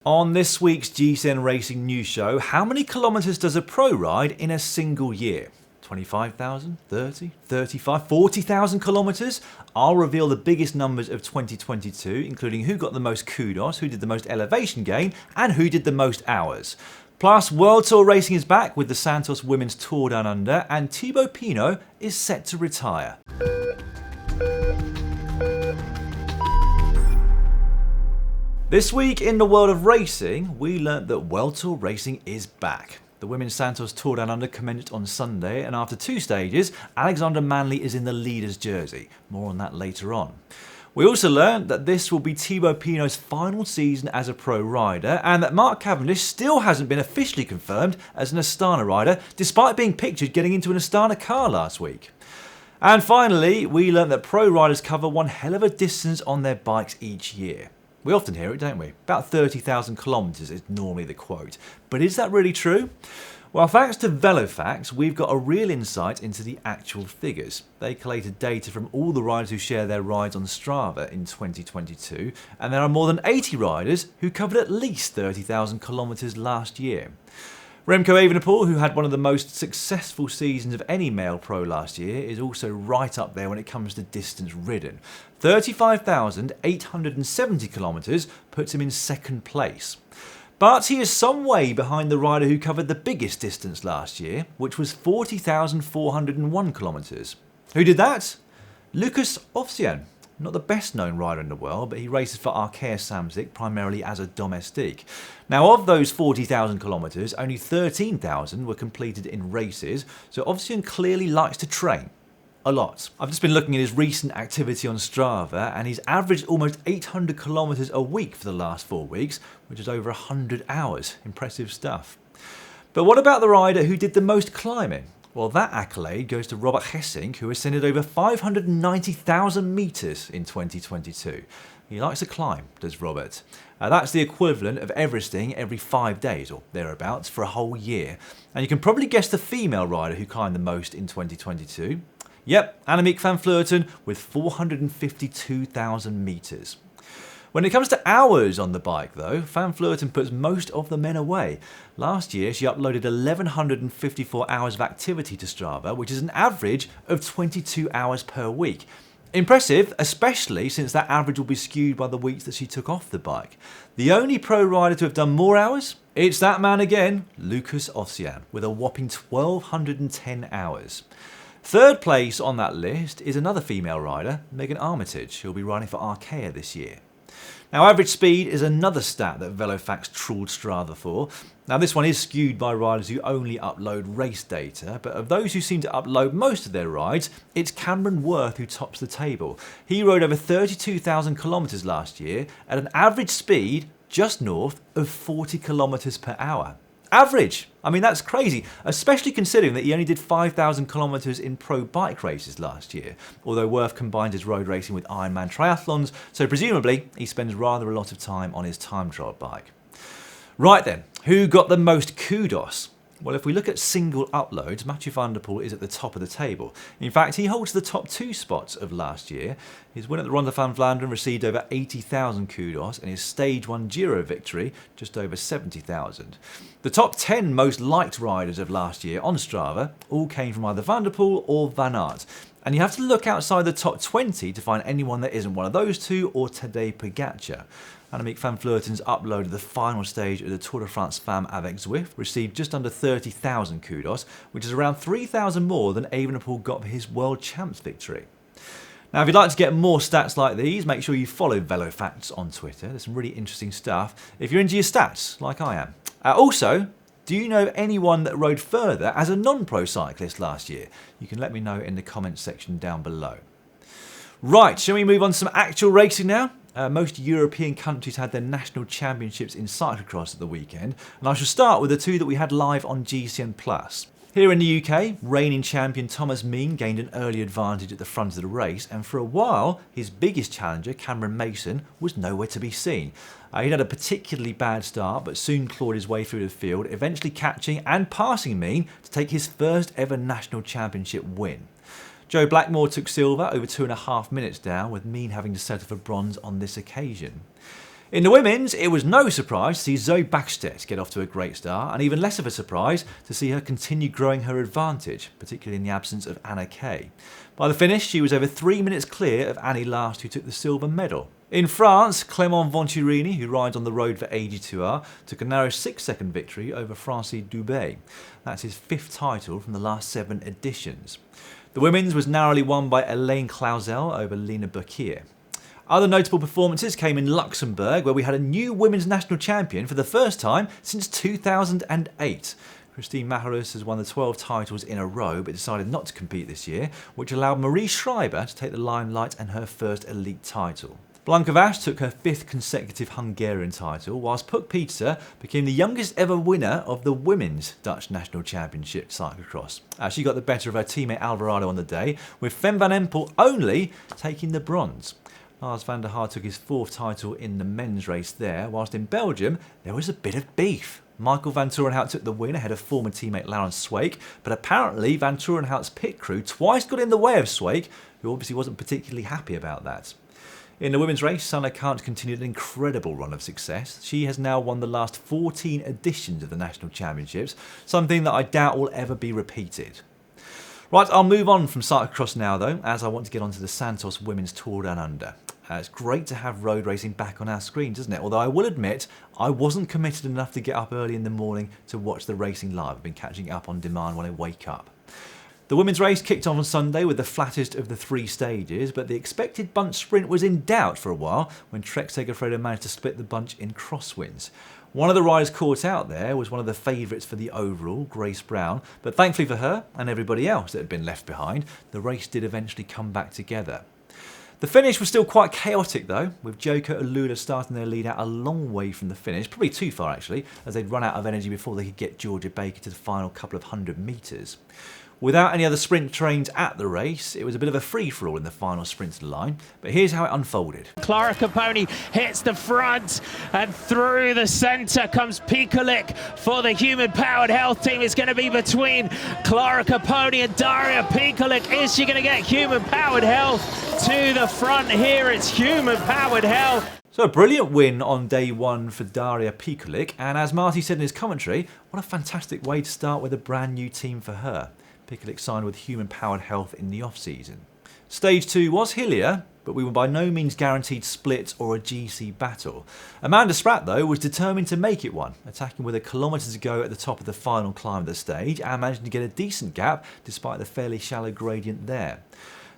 On this week's GCN Racing news show, how many kilometres does a pro ride in a single year? 25,000, 30, 35, 40,000 kilometres? I'll reveal the biggest numbers of 2022, including who got the most kudos, who did the most elevation gain, and who did the most hours. Plus, WorldTour Racing is back with the Santos Women's Tour Down Under, and Thibaut Pinot is set to retire. This week in the world of racing, we learnt that WorldTour Racing is back. The Women's Santos Tour Down Under commenced on Sunday, and after two stages, Alexandra Manley is in the leader's jersey. More on that later on. We also learnt that this will be Thibaut Pinot's final season as a pro rider, and that Mark Cavendish still hasn't been officially confirmed as an Astana rider, despite being pictured getting into an Astana car last week. And finally, we learnt that pro riders cover one hell of a distance on their bikes each year. We often hear it, don't we? About 30,000 kilometres is normally the quote. But is that really true? Well, thanks to VeloFacts, we've got a real insight into the actual figures. They collated data from all the riders who share their rides on Strava in 2022, and there are more than 80 riders who covered at least 30,000 kilometres last year. Remco Evenepoel, who had one of the most successful seasons of any male pro last year, is also right up there when it comes to distance ridden. 35,870 kilometres puts him in second place. But he is some way behind the rider who covered the biggest distance last year, which was 40,401 kilometres. Who did that? Lieuwe Westra. Not the best known rider in the world, but he races for Arkea Samsic primarily as a domestique. Now, of those 40,000 kilometres, only 13,000 were completed in races, so Westra clearly likes to train. A lot. I've just been looking at his recent activity on Strava, and he's averaged almost 800 kilometres a week for the last 4 weeks, which is over 100 hours. Impressive stuff. But what about the rider who did the most climbing? Well, that accolade goes to Robert Hessing, who ascended over 590,000 metres in 2022. He likes to climb, does Robert. That's the equivalent of Everesting every 5 days, or thereabouts, for a whole year. And you can probably guess the female rider who climbed the most in 2022. Yep, Annemiek van Vleuten with 452,000 metres. When it comes to hours on the bike though, Van Vleuten puts most of the men away. Last year she uploaded 1,154 hours of activity to Strava, which is an average of 22 hours per week. Impressive, especially since that average will be skewed by the weeks that she took off the bike. The only pro rider to have done more hours? It's that man again, Lieuwe Westra, with a whopping 1,210 hours. Third place on that list is another female rider, Megan Armitage, who'll be riding for Arkea this year. Now, average speed is another stat that VeloFacts trawled Strava for. Now, this one is skewed by riders who only upload race data, but of those who seem to upload most of their rides, it's Cameron Worth who tops the table. He rode over 32,000 kilometres last year at an average speed just north of 40 kilometres per hour. Average! I mean, that's crazy, especially considering that he only did 5,000 kilometres in pro bike races last year, although Worth combines his road racing with Ironman triathlons, so presumably he spends rather a lot of time on his time trial bike. Right then, who got the most kudos? Well, if we look at single uploads, Mathieu van der Poel is at the top of the table. In fact, he holds the top 2 spots of last year. His win at the Ronde van Vlaanderen received over 80,000 kudos, and his Stage 1 Giro victory just over 70,000. The top 10 most liked riders of last year on Strava all came from either Van der Poel or Van Aert. And you have to look outside the top 20 to find anyone that isn't one of those two or Tadej Pogacar. Annemiek van Vleuten's upload of the final stage of the Tour de France Femmes avec Zwift received just under 30,000 kudos, which is around 3,000 more than Evenepoel got for his World Champs victory. Now, if you'd like to get more stats like these, make sure you follow VeloFacts on Twitter. There's some really interesting stuff if you're into your stats, like I am. Also, do you know anyone that rode further as a non-pro cyclist last year? You can let me know in the comments section down below. Right, shall we move on to some actual racing now? Most European countries had their national championships in Cyclo-cross at the weekend, and I shall start with the two that we had live on GCN+. Here in the UK, reigning champion Thomas Mean gained an early advantage at the front of the race, and for a while, his biggest challenger, Cameron Mason, was nowhere to be seen. He'd had a particularly bad start, but soon clawed his way through the field, eventually catching and passing Mean to take his first ever national championship win. Joe Blackmore took silver over 2.5 minutes down, with Mean having to settle for bronze on this occasion. In the women's, it was no surprise to see Zoe Bäckstedt get off to a great start, and even less of a surprise to see her continue growing her advantage, particularly in the absence of Anna Kay. By the finish, she was over 3 minutes clear of Annie Last, who took the silver medal. In France, Clément Venturini, who rides on the road for AG2R, took a narrow 6-second victory over Francis Dubé. That's his 5th title from the last 7 editions. The women's was narrowly won by Elaine Clauzel over Lena Burkier. Other notable performances came in Luxembourg, where we had a new women's national champion for the first time since 2008. Christine Majerus has won the 12 titles in a row, but decided not to compete this year, which allowed Marie Schreiber to take the limelight and her first elite title. Blanka Vas took her 5th consecutive Hungarian title, whilst Puk Pieter became the youngest ever winner of the Women's Dutch National Championship Cyclo-cross. She got the better of her teammate Alvarado on the day, with Fem van Empel only taking the bronze. Lars van der Haar took his 4th title in the men's race there, whilst in Belgium there was a bit of beef. Michael van Torenhout took the win ahead of former teammate Laurens Sweeck, but apparently Van Torenhout's pit crew twice got in the way of Sweeck, who obviously wasn't particularly happy about that. In the women's race, Sanne Cant continued an incredible run of success. She has now won the last 14 editions of the National Championships, something that I doubt will ever be repeated. Right, I'll move on from cyclocross now though, as I want to get onto the Santos Women's Tour Down Under. It's great to have road racing back on our screens, isn't it? Although I will admit, I wasn't committed enough to get up early in the morning to watch the racing live. I've been catching it up on demand when I wake up. The women's race kicked off on Sunday with the flattest of the 3 stages, but the expected bunch sprint was in doubt for a while when Trek Segafredo managed to split the bunch in crosswinds. One of the riders caught out there was one of the favourites for the overall, Grace Brown, but thankfully for her and everybody else that had been left behind, the race did eventually come back together. The finish was still quite chaotic though, with Joko Alula starting their lead out a long way from the finish, probably too far actually, as they'd run out of energy before they could get Georgia Baker to the final couple of 100 metres. Without any other sprint trains at the race, it was a bit of a free-for-all in the final sprint to the line, but here's how it unfolded. Clara Caponi hits the front, and through the centre comes Pikulik for the human-powered health team. It's going to be between Clara Caponi and Daria Pikulik. Is she going to get human-powered health to the front here? It's human-powered health. So a brilliant win on day 1 for Daria Pikulik, and as Marty said in his commentary, what a fantastic way to start with a brand new team for her. Pikulik signed with human-powered health in the off-season. Stage 2 was hillier, but we were by no means guaranteed splits or a GC battle. Amanda Spratt, though, was determined to make it one, attacking with a kilometre to go at the top of the final climb of the stage and managing to get a decent gap despite the fairly shallow gradient there.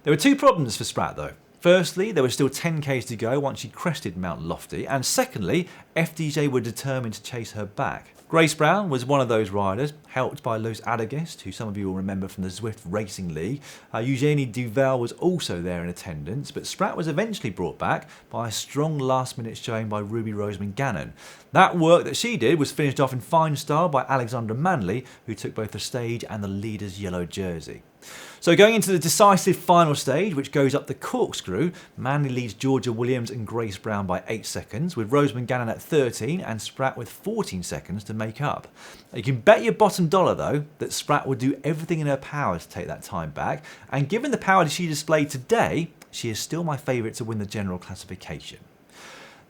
There were 2 problems for Spratt, though. Firstly, there were still 10k's to go once she crested Mount Lofty, and secondly, FDJ were determined to chase her back. Grace Brown was one of those riders, helped by Los Adagist, who some of you will remember from the Zwift Racing League. Eugenie Duval was also there in attendance, but Spratt was eventually brought back by a strong last-minute showing by Ruby Roseman Gannon. That work that she did was finished off in fine style by Alexandra Manley, who took both the stage and the leader's yellow jersey. So going into the decisive final stage, which goes up the corkscrew, Manley leads Georgia Williams and Grace Brown by 8 seconds, with Roseman Gannon at 13 and Spratt with 14 seconds to make up. You can bet your bottom dollar, though, that Spratt will do everything in her power to take that time back, and given the power that she displayed today, she is still my favourite to win the general classification.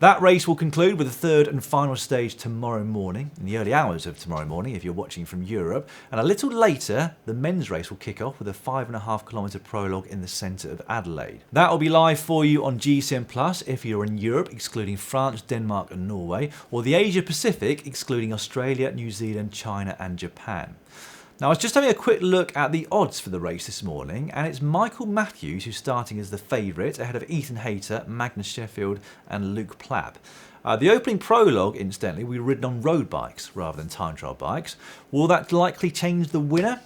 That race will conclude with the 3rd and final stage tomorrow morning, in the early hours of tomorrow morning if you're watching from Europe, and a little later the men's race will kick off with a 5.5km prologue in the centre of Adelaide. That will be live for you on GCN Plus if you're in Europe, excluding France, Denmark and Norway, or the Asia Pacific, excluding Australia, New Zealand, China and Japan. Now, I was just having a quick look at the odds for the race this morning, and it's Michael Matthews who's starting as the favourite, ahead of Ethan Hayter, Magnus Sheffield and Luke Plapp. The opening prologue, incidentally, we were ridden on road bikes rather than time trial bikes. Will that likely change the winner?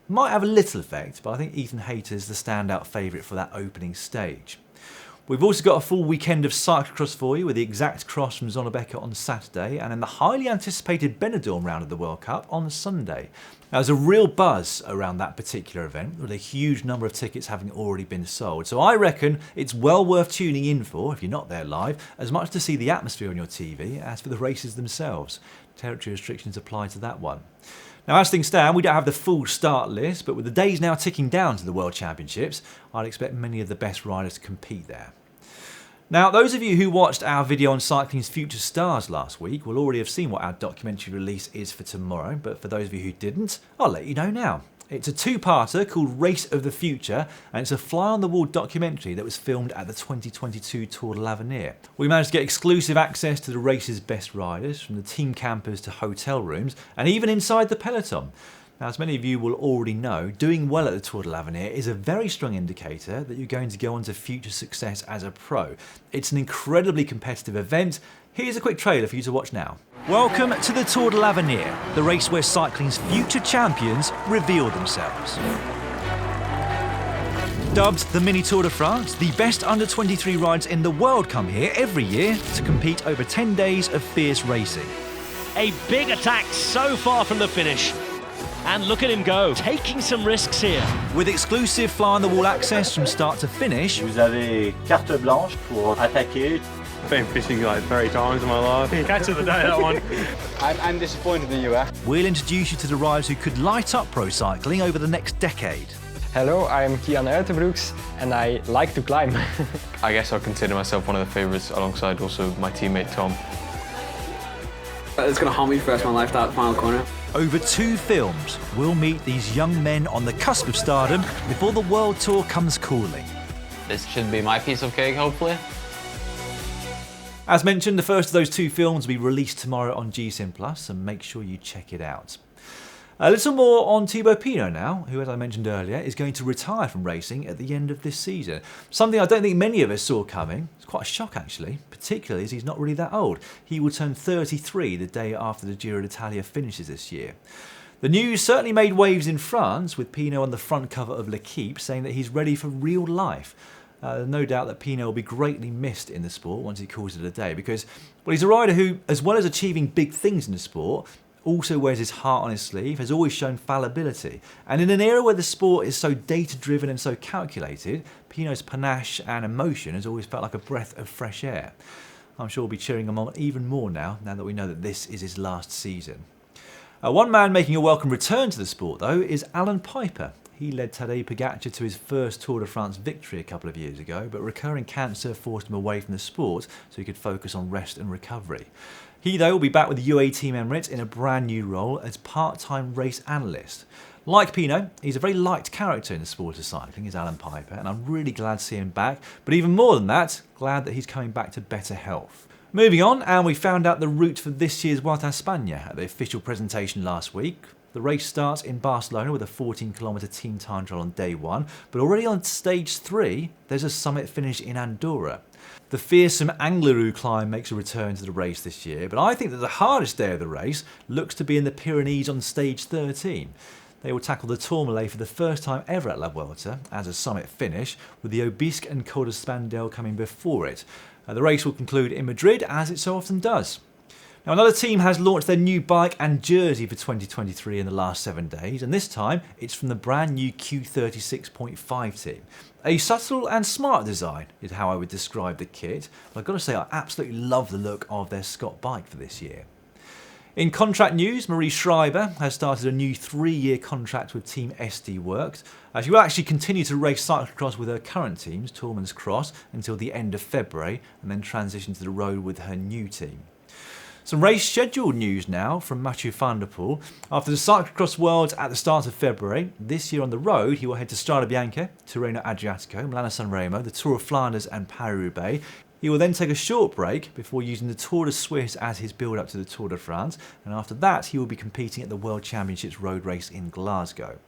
Might have a little effect, but I think Ethan Hayter is the standout favourite for that opening stage. We've also got a full weekend of cyclocross for you with the exact cross from Zonnebecker on Saturday and then the highly anticipated Benidorm round of the World Cup on Sunday. Now, there's a real buzz around that particular event with a huge number of tickets having already been sold. So I reckon it's well worth tuning in for, if you're not there live, as much to see the atmosphere on your TV as for the races themselves. Territory restrictions apply to that one. Now, as things stand, we don't have the full start list, but with the days now ticking down to the World Championships, I'd expect many of the best riders to compete there. Now, those of you who watched our video on cycling's future stars last week will already have seen what our documentary release is for tomorrow, but for those of you who didn't, I'll let you know now. It's a two-parter called Race of the Future, and it's a fly-on-the-wall documentary that was filmed at the 2022 Tour de l'Avenir. We managed to get exclusive access to the race's best riders, from the team campers to hotel rooms, and even inside the peloton. Now, as many of you will already know, doing well at the Tour de l'Avenir is a very strong indicator that you're going to go on to future success as a pro. It's an incredibly competitive event. Here's a quick trailer for you to watch now. Welcome to the Tour de l'Avenir, the race where cycling's future champions reveal themselves. Dubbed the Mini Tour de France, the best under-23 rides in the world come here every year to compete over 10 days of fierce racing. A big attack so far from the finish. And look at him go, taking some risks here. With exclusive fly-on-the-wall access from start to finish, Vous avez carte blanche pour attaquer. I've been fishing like 3 times in my life. Catch of the day, that one. I'm disappointed in you, we'll introduce you to the riders who could light up pro cycling over the next decade. Hello, I'm Kian Uitenbroeks and I like to climb. I guess I consider myself one of the favourites alongside also my teammate Tom. It's going to haunt me for the rest of my life, that final corner. Over 2 films, we'll meet these young men on the cusp of stardom before the World Tour comes calling. This should be my piece of cake, hopefully. As mentioned, the first of those 2 films will be released tomorrow on GCN Plus, and make sure you check it out. A little more on Thibaut Pinot now, who, as I mentioned earlier, is going to retire from racing at the end of this season. Something I don't think many of us saw coming. It's quite a shock, actually, particularly as he's not really that old. He will turn 33 the day after the Giro d'Italia finishes this year. The news certainly made waves in France, with Pinot on the front cover of L'Équipe saying that he's ready for real life. No doubt that Pinot will be greatly missed in the sport once he calls it a day, because, well, he's a rider who, as well as achieving big things in the sport, also wears his heart on his sleeve, has always shown fallibility. And in an era where the sport is so data-driven and so calculated, Pinot's panache and emotion has always felt like a breath of fresh air. I'm sure we'll be cheering him on even more now that we know that this is his last season. One man making a welcome return to the sport, though, is Allan Peiper. He led Tadej Pogacar to his first Tour de France victory a couple of years ago, but recurring cancer forced him away from the sport so he could focus on rest and recovery. He, though, will be back with the UAE Team Emirates in a brand new role as part-time race analyst. Like Pinot, he's a very liked character in the sport of cycling, is Allan Peiper, and I'm really glad to see him back, but even more than that, glad that he's coming back to better health. Moving on, and we found out the route for this year's Vuelta a España at the official presentation last week. The race starts in Barcelona with a 14-kilometre team time trial on day 1, but already on stage 3, there's a summit finish in Andorra. The fearsome Angliru climb makes a return to the race this year, but I think that the hardest day of the race looks to be in the Pyrenees on stage 13. They will tackle the Tourmalet for the first time ever at La Vuelta as a summit finish, with the Obisque and Col d'Espandel coming before it. The race will conclude in Madrid, as it so often does. Now, another team has launched their new bike and jersey for 2023 in the last 7 days, and this time it's from the brand new Q36.5 team. A subtle and smart design is how I would describe the kit, but I've got to say I absolutely love the look of their Scott bike for this year. In contract news, Marie Schreiber has started a new 3-year contract with Team SD Works. She will actually continue to race cyclo-cross with her current teams, Tourman's Cross, until the end of February, and then transition to the road with her new team. Some race schedule news now from Mathieu van der Poel. After the Cyclo-cross Worlds at the start of February, this year on the road he will head to Strade Bianche, Tirreno Adriatico, Milano-San Remo, the Tour of Flanders and Paris-Roubaix. He will then take a short break before using the Tour de Suisse as his build-up to the Tour de France, and after that he will be competing at the World Championships road race in Glasgow.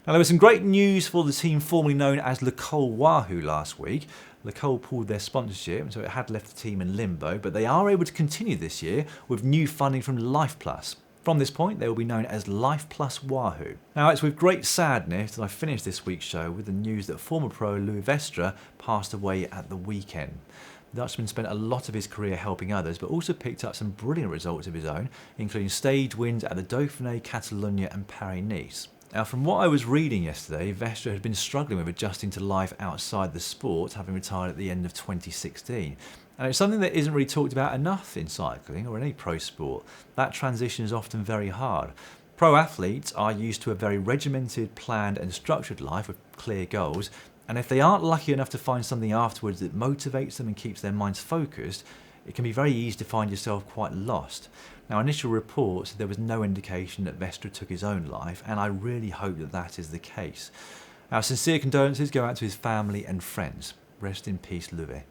Now, there was some great news for the team formerly known as Le Col Wahoo last week. Le Col pulled their sponsorship, so it had left the team in limbo, but they are able to continue this year with new funding from Life Plus. From this point, they will be known as Life Plus Wahoo. Now, it's with great sadness that I finished this week's show with the news that former pro Lieuwe Westra passed away at the weekend. The Dutchman spent a lot of his career helping others, but also picked up some brilliant results of his own, including stage wins at the Dauphiné, Catalonia and Paris-Nice. Now, from what I was reading yesterday, Westra had been struggling with adjusting to life outside the sport, having retired at the end of 2016. And it's something that isn't really talked about enough in cycling or in any pro sport. That transition is often very hard. Pro athletes are used to a very regimented, planned and structured life with clear goals. And if they aren't lucky enough to find something afterwards that motivates them and keeps their minds focused, it can be very easy to find yourself quite lost. Now, initial reports, there was no indication that Westra took his own life, and I really hope that that is the case. Our sincere condolences go out to his family and friends. Rest in peace, Lieuwe.